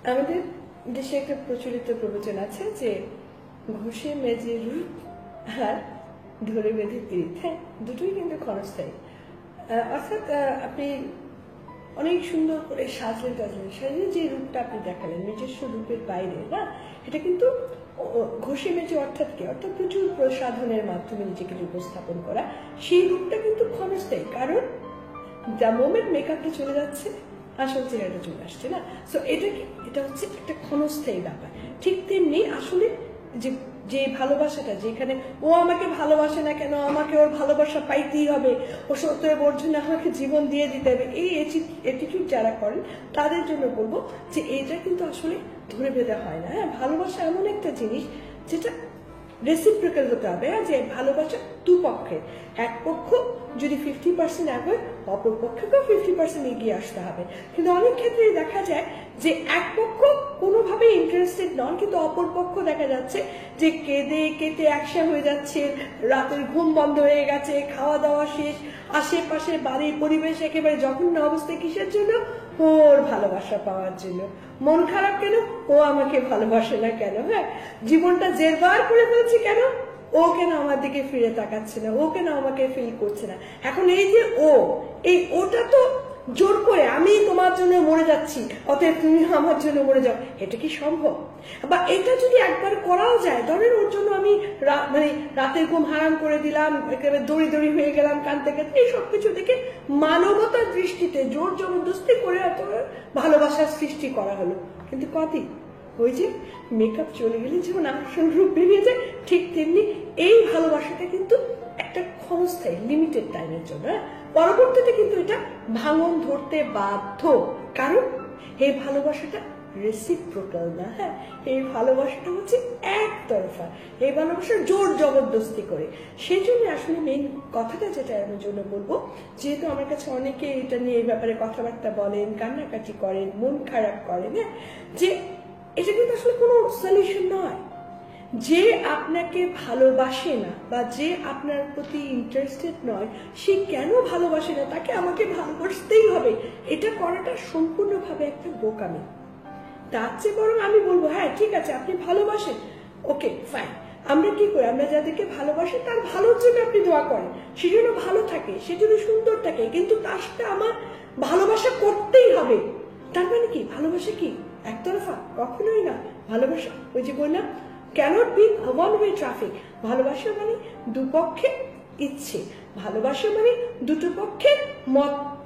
আমাদের দেশে একটা প্রচলিত প্রবচন আছে যে ঘষে মেজে রূপ আর ধরে বেঁধে পিঠ, হ্যাঁ দুটোই কিন্তু ক্ষণস্থায়ী। অর্থাৎ আপনি অনেক সুন্দর করে সাজলেন টাজলেন, সাজলে যে রূপটা আপনি দেখালেন নিজস্ব রূপের বাইরে না, এটা কিন্তু ঘষে মেজে অর্থাৎ কি, অর্থাৎ প্রচুর প্রসাধনের মাধ্যমে নিজেকে উপস্থাপন করা, সেই রূপটা কিন্তু ক্ষণস্থায়ী। কারণ দ্য মোমেন্ট মেকআপটা চলে যাচ্ছে আসল চেহারাটা চলে আসছে না। সো এটা কি, এটা হচ্ছে একটা ক্ষণস্থায়ী ব্যাপার। ঠিক তেমনি আসলে যে যে ভালোবাসাটা, যেখানে ও আমাকে ভালোবাসে না কেন, আমাকে ওর ভালোবাসা পাইতেই হবে, ও সত্যের বর্জনে আমাকে জীবন দিয়ে দিতে হবে, এই অ্যাটিটিউড যারা করেন তাদের জন্য বলবো যে এটা কিন্তু আসলে ধরে বেঁধে হয় না। হ্যাঁ, ভালোবাসা এমন একটা জিনিস যেটা রেসিপ্রিক্যাল হতে হবে, যে ভালোবাসা দুপক্ষের, এক পক্ষ যদি 50% এগোয় অপর পক্ষকেও 50% এগিয়ে আসতে হবে। কিন্তু অনেক ক্ষেত্রে দেখা যায় যে এক পক্ষ কোনোভাবেই ইন্টারেস্টেড নন, কিন্তু অপর পক্ষ দেখা যাচ্ছে যে কেঁদে কেটে একসা হয়ে যাচ্ছে, রাতের ঘুম বন্ধ হয়ে গেছে, খাওয়া দাওয়া শেষ, আশেপাশে বাড়ির পরিবেশ একেবারে জঘন্য অবস্থায়, কিসের জন্য? ওর ভালোবাসা পাওয়ার জন্য। মন খারাপ কেন? ও আমাকে ভালোবাসে না কেন। হ্যাঁ, জীবনটা জেরবার করে ফেলছি কেন? ও কেন আমার দিকে ফিরে তাকাচ্ছে না, ও কেন আমাকে ফিল করছে না। এখন এই যে এই ওটা তো জোর করে আমি তোমার জন্য মরে যাচ্ছি অতএব তুমি আমার জন্য মরে যাও, এটা কি সম্ভব? বা এটা যদি একবার করাও যায়, ধরেন ওর জন্য আমি মানে রাতের ঘুম হারাম করে দিলাম, একেবারে দড়ি দড়ি হয়ে গেলাম কাঁদতে কাঁদতে, এই সবকিছু থেকে মানবতার দৃষ্টিতে জোর জবরদস্তি করে ভালোবাসার সৃষ্টি করা হলো। কিন্তু কতই ওই যে মেকআপ চলে গেলে যেমন আসল রূপ বেরিয়ে যায়, ঠিক তেমনি এই ভালোবাসাটা কিন্তু একটা ক্ষণস্থায়ী লিমিটেড টাইমের জন্য। পরবর্তীতে কিন্তু এটা ভাঙন ধরতে বাধ্য, কারণ এই ভালোবাসাটা রেসিপ্রোকাল না। হ্যাঁ, এই ভালোবাসাটা হচ্ছে একতরফা, এই ভালোবাসা জোর জবরদস্তি করে। সেই জন্য আসলে মেইন কথাটা যেটা আমার জন্য বলবো, যেহেতু আমার কাছে অনেকে এটা নিয়ে এই ব্যাপারে কথাবার্তা বলেন, কান্নাকাটি করেন, মন খারাপ করেন, হ্যাঁ, যে এটা কিন্তু আসলে কোনো সলিউশন নয়। যে আপনাকে ভালোবাসে না বা যে আপনার প্রতি ইন্টারেস্টেড নয়, সে কেন ভালোবাসে না, তাকে আমাকে ভালোবাসতেই হবে, এটা করাটা সম্পূর্ণভাবে একটা বোকামি। তার চেয়ে বরং আমি বলবো হ্যাঁ ঠিক আছে আপনি ভালোবাসেন, ওকে ফাইন, আমরা কি করি, আমরা যাদেরকে ভালোবাসি তার ভালোর জন্য আপনি দোয়া করেন, সে যেন ভালো থাকে, সে যেন সুন্দর থাকে, কিন্তু তার সাথে আমার ভালোবাসা করতেই হবে। তার মানে কি, ভালোবাসা কি একতরফা? কখনোই না। ভালোবাসা ওই যে বললাম can't be one way traffic. ভালোবাসা মানে দুপক্ষে ইচ্ছে, ভালোবাসা মানে দুটো পক্ষের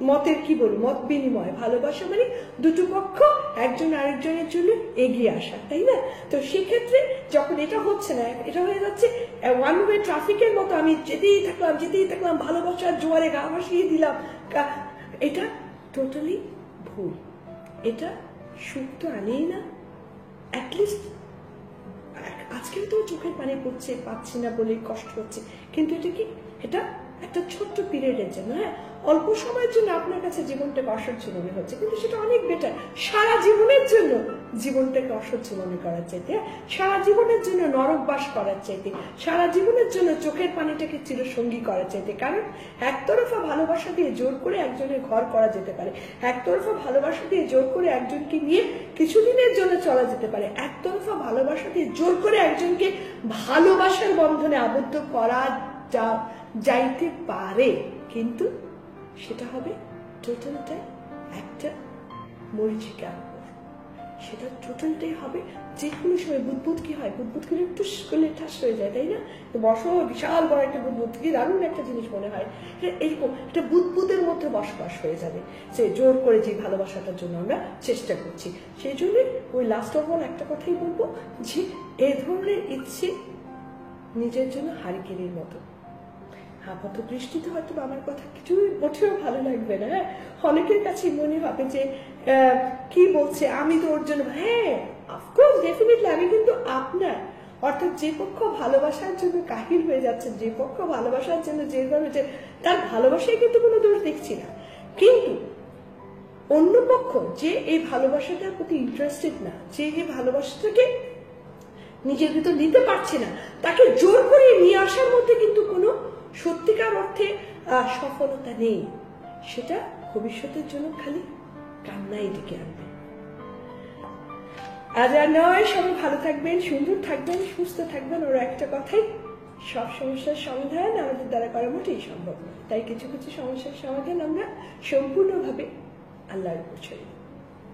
মতের কি বলি মত বিনিময়, ভালোবাসা মানে দুটো পক্ষ একজন আরেকজনের জন্য এগিয়ে আসা, তাই না? তো সেক্ষেত্রে যখন এটা হচ্ছে না, এটা হয়ে যাচ্ছে ওয়ান ওয়ে ট্রাফিকের মতো, আমি যেতেই থাকলাম ভালোবাসার জোয়ারে গা ভাসিয়ে দিলাম, এটা টোটালি ভুল। এটা সুখ তো আনেই না। অ্যাটলিস্ট আজকেও তো চোখের পানি পড়ছে, পাচ্ছি না বলে কষ্ট হচ্ছে, কিন্তু এটা কি, এটা একটা ছোট্ট পিরিয়ডের জন্য। হ্যাঁ, অল্প সময়ের জন্য আপনার কাছে জীবনটাকে অসহ্য মনে হচ্ছে, কিন্তু সেটা অনেক বেটার সারা জীবনের জন্য জীবনটাকে অসহ্য মনে করার চাইতে, সারা জীবনের জন্য নরক বাস করার চাইতে, সারা জীবনের জন্য চোখের পানিটাকে চিরসঙ্গী করার চাইতে। কারণ একতরফা ভালোবাসা দিয়ে জোর করে একজনের ঘর করা যেতে পারে, একতরফা ভালোবাসা দিয়ে জোর করে একজনকে নিয়ে কিছুদিনের জন্য চলা যেতে পারে, একতরফা ভালোবাসা দিয়ে জোর করে একজনকে ভালোবাসার বন্ধনে আবদ্ধ করা যাইতে পারে, কিন্তু সেটা হবে টোটালটাই একটা মরিচিকার উপর। সেটা টোটালটাই হবে যে কোনো সময় বুদবুদ কি হয়, বুদবুদ করে একটু করলে ঠাস হয়ে যায়, তাই না? তো বসো বিশাল বড় একটা বুদবুদ, কি দারুণ একটা জিনিস মনে হয়, এইরকম একটা বুদবুদের মধ্যে বসবাস হয়ে যাবে সে জোর করে যে ভালোবাসাটার জন্য আমরা চেষ্টা করছি। সেই জন্য ওই লাস্ট অফ অল একটা কথাই বলবো, যে এই ধরনের ইচ্ছে নিজের জন্য হারিকেনের মতো। আপাত দৃষ্টিতে হয়তো আমার কথা কিছু মোটেও ভালো লাগবে না, অনেকের কাছে মনে হবে যে কি বলছে, আমি তো ওর জন্য, হ্যাঁ অফকোর্স ডেফিনেটলি আমি কিন্তু আপনার, অর্থাৎ যে পক্ষ ভালোবাসার জন্য কাহিল হয়ে যাচ্ছে, যে পক্ষ ভালোবাসার জন্য যেভাবে তার ভালোবাসায় কিন্তু কোনো দোষ দেখছি না, কিন্তু অন্য পক্ষ যে এই ভালোবাসাটার প্রতি ইন্টারেস্টেড না, যে এই ভালোবাসাটাকে নিজের ভিতর নিতে পারছে না, তাকে জোর করে নিয়ে আসার মধ্যে কিন্তু কোনো সত্যিকার অর্থে সফলতা নেই। সেটা ভবিষ্যতের জন্য খালি কান্নাই ডেকে আনবে। আজ আর নয়, সবাই ভালো থাকবেন, সুন্দর থাকবেন, সুস্থ থাকবেন। ওর একটা কথাই, সব সমস্যার সমাধান আমাদের দ্বারা করা মোটেই সম্ভব নয়। তাই কিছু কিছু সমস্যার সমাধান আমরা সম্পূর্ণভাবে আল্লাহর উপর ছেড়ে দেব,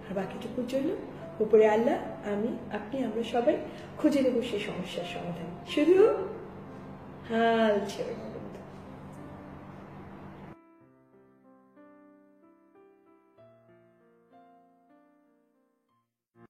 আর বাকিটুকুর জন্য উপরে আল্লাহ, আমি, আপনি, আমরা সবাই খুঁজে নেব সেই সমস্যার সমাধান। শুধু হাল ছেড়ে নেব।